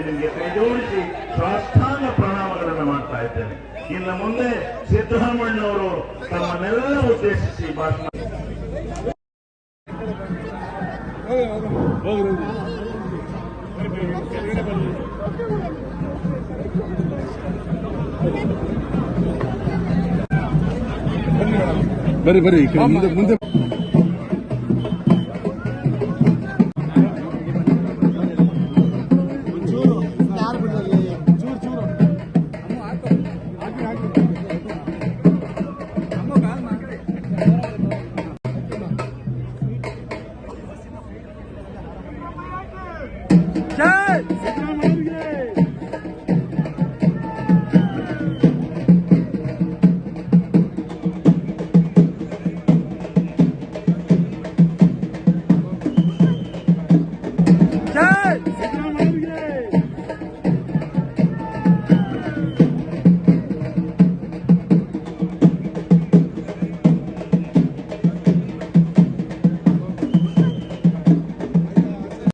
ಮುಂದೆ ನಿಮಗೆ ಕೈ ಜೋಡಿಸಿ ಸಾಷ್ಟಾಂಗ ಪ್ರಣಾಮಗಳನ್ನು ಮಾಡ್ತಾ ಇದ್ದೇನೆ. ಇನ್ನು ಮುಂದೆ ಸಿದ್ದರಾಮಣ್ಣವರು ತಮ್ಮನ್ನೆಲ್ಲ ಉದ್ದೇಶಿಸಿ ಭಾಷಣ ಬರ್ರಿ ಬರ್ರಿ ಮುಂದೆ ಮುಂದೆ Jai!